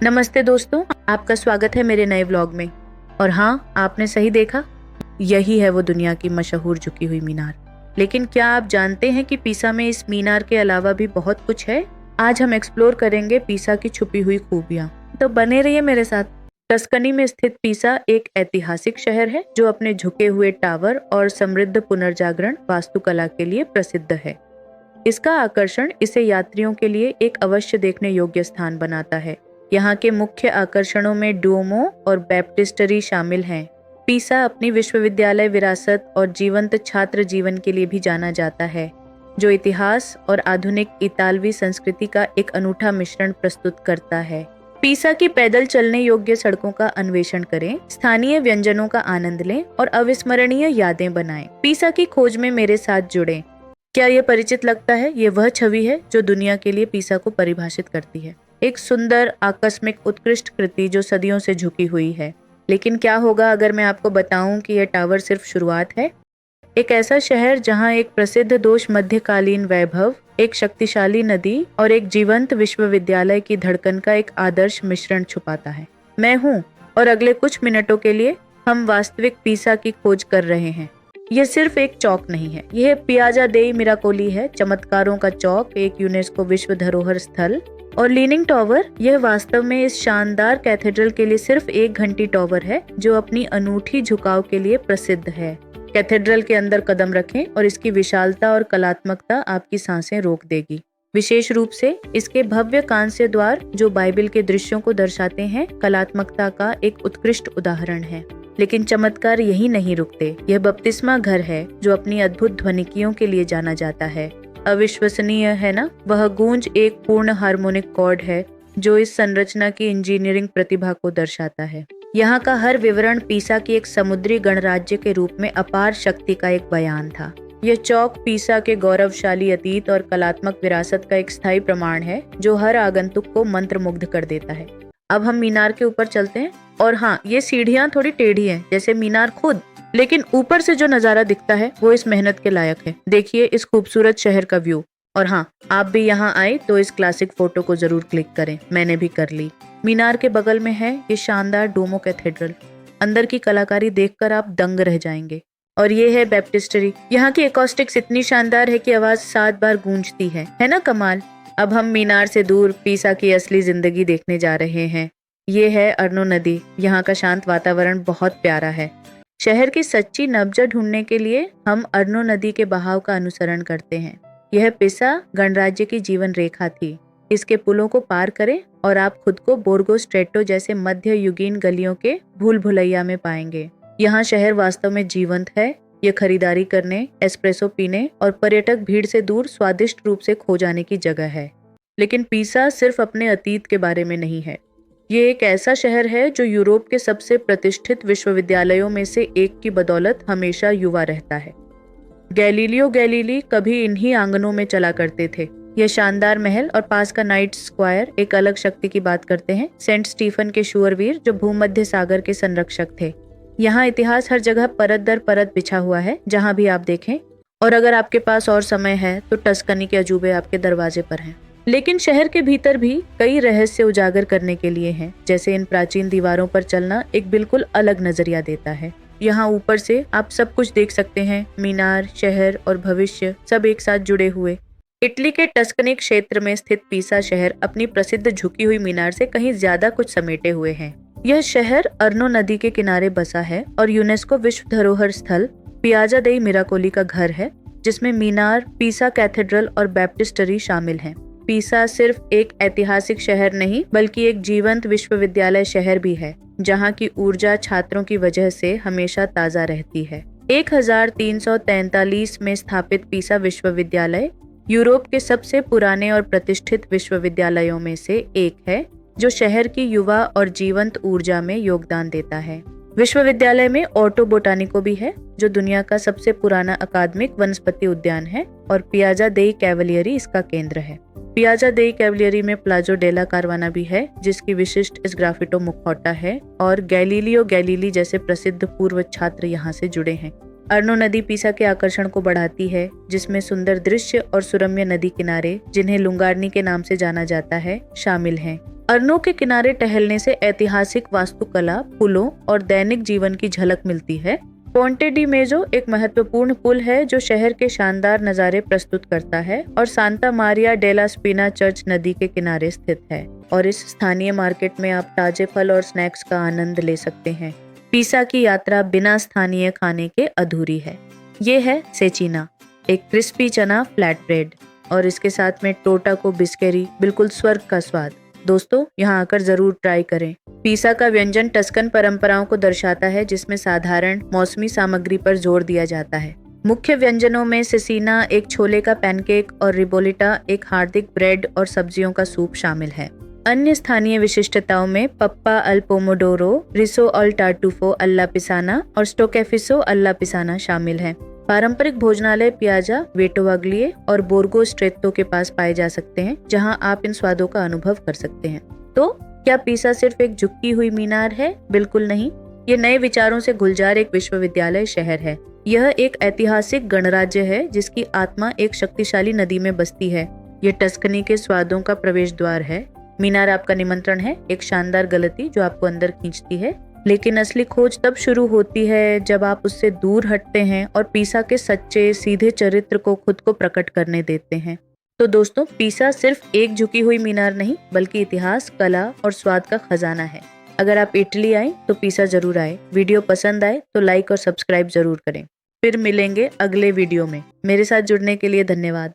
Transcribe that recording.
नमस्ते दोस्तों, आपका स्वागत है मेरे नए व्लॉग में। और हाँ, आपने सही देखा, यही है वो दुनिया की मशहूर झुकी हुई मीनार। लेकिन क्या आप जानते हैं कि पीसा में इस मीनार के अलावा भी बहुत कुछ है? आज हम एक्सप्लोर करेंगे पीसा की छुपी हुई खूबियाँ। तो बने रहिए मेरे साथ। टस्कनी में स्थित पीसा एक ऐतिहासिक शहर है जो अपने झुके हुए टावर और समृद्ध पुनर्जागरण वास्तुकला के लिए प्रसिद्ध है। इसका आकर्षण इसे यात्रियों के लिए एक अवश्य देखने योग्य स्थान बनाता है। यहाँ के मुख्य आकर्षणों में डुओमो और बैप्टिस्टरी शामिल हैं। पीसा अपनी विश्वविद्यालय विरासत और जीवंत छात्र जीवन के लिए भी जाना जाता है, जो इतिहास और आधुनिक इतालवी संस्कृति का एक अनूठा मिश्रण प्रस्तुत करता है। पीसा की पैदल चलने योग्य सड़कों का अन्वेषण करें, स्थानीय व्यंजनों का आनंद लें और अविस्मरणीय यादें बनाएं। पीसा की खोज में मेरे साथ जुड़ें। क्या ये परिचित लगता है? ये वह छवि है जो दुनिया के लिए पीसा को परिभाषित करती है। एक सुंदर, आकस्मिक, उत्कृष्ट कृति जो सदियों से झुकी हुई है। लेकिन क्या होगा अगर मैं आपको बताऊं कि यह टावर सिर्फ शुरुआत है? एक ऐसा शहर जहां एक प्रसिद्ध दोष मध्यकालीन वैभव, एक शक्तिशाली नदी और एक जीवंत विश्वविद्यालय की धड़कन का एक आदर्श मिश्रण छुपाता है। मैं हूं, और अगले कुछ मिनटों के लिए हम वास्तविक पीसा की खोज कर रहे हैं। यह सिर्फ एक चौक नहीं है, यह पियाजा देई मिराकोली है, चमत्कारों का चौक, एक यूनेस्को विश्व धरोहर स्थल। और लीनिंग टॉवर, यह वास्तव में इस शानदार कैथेड्रल के लिए सिर्फ एक घंटी टॉवर है जो अपनी अनूठी झुकाव के लिए प्रसिद्ध है। कैथेड्रल के अंदर कदम रखें और इसकी विशालता और कलात्मकता आपकी सांसें रोक देगी। विशेष रूप से इसके भव्य कांस्य द्वार जो बाइबल के दृश्यों को दर्शाते हैं, कलात्मकता का एक उत्कृष्ट उदाहरण है। लेकिन चमत्कार यही नहीं रुकते। यह बपतिस्मा घर है जो अपनी अद्भुत ध्वनिकियों के लिए जाना जाता है। अविश्वसनीय है ना? वह गूंज एक पूर्ण हार्मोनिक कॉर्ड है जो इस संरचना की इंजीनियरिंग प्रतिभा को दर्शाता है। यहाँ का हर विवरण पीसा की एक समुद्री गणराज्य के रूप में अपार शक्ति का एक बयान था। यह चौक पीसा के गौरवशाली अतीत और कलात्मक विरासत का एक स्थायी प्रमाण है जो हर आगंतुक को मंत्रमुग्ध कर देता है। अब हम मीनार के ऊपर चलते हैं। और हाँ, ये सीढ़ियाँ थोड़ी टेढ़ी हैं, जैसे मीनार खुद, लेकिन ऊपर से जो नजारा दिखता है वो इस मेहनत के लायक है। देखिए इस खूबसूरत शहर का व्यू। और हाँ, आप भी यहाँ आए तो इस क्लासिक फोटो को जरूर क्लिक करें। मैंने भी कर ली। मीनार के बगल में है ये शानदार डोमो कैथेड्रल। अंदर की कलाकारी देखकर आप दंग रह जाएंगे। और ये है बैप्टिस्टरी। यहाँ की एकॉस्टिक्स इतनी शानदार है कि आवाज 7 बार गूंजती है ना कमाल। अब हम मीनार से दूर पीसा की असली जिंदगी देखने जा रहे हैं। ये है अर्नो नदी। यहाँ का शांत वातावरण बहुत प्यारा है। शहर की सच्ची नब्ज ढूंढने के लिए हम अर्नो नदी के बहाव का अनुसरण करते हैं। यह पिसा गणराज्य की जीवन रेखा थी। इसके पुलों को पार करें और आप खुद को बोर्गो स्ट्रेटो जैसे मध्य युगीन गलियों के भूल भुलैया में पाएंगे। यहाँ शहर वास्तव में जीवंत है। यह खरीदारी करने, एस्प्रेसो पीने और पर्यटक भीड़ से दूर स्वादिष्ट रूप से खो जाने की जगह है। लेकिन पीसा सिर्फ अपने अतीत के बारे में नहीं है। ये एक ऐसा शहर है जो यूरोप के सबसे प्रतिष्ठित विश्वविद्यालयों में से एक की बदौलत हमेशा युवा रहता है। गैलीलियो गैलीली कभी इन्हीं आंगनों में चला करते थे। यह शानदार महल और पास का नाइट स्क्वायर एक अलग शक्ति की बात करते हैं। सेंट स्टीफन के शूरवीर जो भूमध्य सागर के संरक्षक थे। यहाँ इतिहास हर जगह परत दर परत बिछा हुआ है, जहाँ भी आप देखें। और अगर आपके पास और समय है तो टस्कनी के अजूबे आपके दरवाजे पर हैं। लेकिन शहर के भीतर भी कई रहस्य उजागर करने के लिए हैं। जैसे इन प्राचीन दीवारों पर चलना एक बिल्कुल अलग नजरिया देता है। यहाँ ऊपर से आप सब कुछ देख सकते हैं, मीनार, शहर और भविष्य सब एक साथ जुड़े हुए। इटली के टस्कनी क्षेत्र में स्थित पीसा शहर अपनी प्रसिद्ध झुकी हुई मीनार से कहीं ज्यादा कुछ समेटे हुए है। यह शहर अर्नो नदी के किनारे बसा है और यूनेस्को विश्व धरोहर स्थल पियाजा देई मिराकोली का घर है, जिसमें मीनार, पीसा कैथेड्रल और बैप्टिस्टरी शामिल हैं। पीसा सिर्फ एक ऐतिहासिक शहर नहीं बल्कि एक जीवंत विश्वविद्यालय शहर भी है, जहाँ की ऊर्जा छात्रों की वजह से हमेशा ताजा रहती है। 1343 में स्थापित पीसा विश्वविद्यालय यूरोप के सबसे पुराने और प्रतिष्ठित विश्वविद्यालयों में से एक है, जो शहर की युवा और जीवंत ऊर्जा में योगदान देता है। विश्वविद्यालय में ऑर्टो बोटानिको भी है, जो दुनिया का सबसे पुराना अकादमिक वनस्पति उद्यान है, और पियाजा देई कैवलियरी इसका केंद्र है। पियाजा देई कैवलियरी में प्लाजो डेला कारवाना भी है, जिसकी विशिष्ट स्ग्राफिटो मुखौटा है, और गैलीलियो गैलीली जैसे प्रसिद्ध पूर्व छात्र यहाँ से जुड़े हैं। अर्नो नदी पीसा के आकर्षण को बढ़ाती है, जिसमें सुंदर दृश्य और सुरम्य नदी किनारे, जिन्हें लुंगार्नी के नाम से जाना जाता है, शामिल हैं। अर्नो के किनारे टहलने से ऐतिहासिक वास्तुकला, पुलों और दैनिक जीवन की झलक मिलती है। पोंटे डी मेजो एक महत्वपूर्ण पुल है जो शहर के शानदार नज़ारे प्रस्तुत करता है और सांता मारिया डेला स्पिना चर्च नदी के किनारे स्थित है। और इस स्थानीय मार्केट में आप ताजे फल और स्नैक्स का आनंद ले सकते हैं। पीसा की यात्रा बिना स्थानीय खाने के अधूरी है। ये है सेचिना, एक क्रिस्पी चना फ्लैट ब्रेड और इसके साथ में टोटा को बिस्केरी, बिल्कुल स्वर्ग का स्वाद। दोस्तों, यहाँ आकर जरूर ट्राई करें। पीसा का व्यंजन टस्कन परंपराओं को दर्शाता है, जिसमें साधारण मौसमी सामग्री पर जोर दिया जाता है। मुख्य व्यंजनों में सेसिना एक छोले का पैनकेक और रिबोलिटा एक हार्दिक ब्रेड और सब्जियों का सूप शामिल है। अन्य स्थानीय विशिष्टताओं में पप्पा अल पोमोडोरो, रिसो अल टार्टुफो अल्ला पिसाना और स्टोकेफिसो अल्ला पिसाना शामिल हैं। पारंपरिक भोजनालय पियाजा, वेटोवाग्लिए और बोर्गो स्ट्रेत्तो के पास पाए जा सकते हैं, जहां आप इन स्वादों का अनुभव कर सकते हैं। तो क्या पीसा सिर्फ एक झुकी हुई मीनार है? बिल्कुल नहीं। ये नए विचारों से गुलजार एक विश्वविद्यालय शहर है। यह एक ऐतिहासिक गणराज्य है जिसकी आत्मा एक शक्तिशाली नदी में बसती है। ये टस्कनी के स्वादों का प्रवेश द्वार है। मीनार आपका निमंत्रण है, एक शानदार गलती जो आपको अंदर खींचती है। लेकिन असली खोज तब शुरू होती है जब आप उससे दूर हटते हैं और पीसा के सच्चे सीधे चरित्र को खुद को प्रकट करने देते हैं। तो दोस्तों, पीसा सिर्फ एक झुकी हुई मीनार नहीं, बल्कि इतिहास, कला और स्वाद का खजाना है। अगर आप इटली आए तो पीसा जरूर आए। वीडियो पसंद आए तो लाइक और सब्सक्राइब जरूर करें। फिर मिलेंगे अगले वीडियो में। मेरे साथ जुड़ने के लिए धन्यवाद।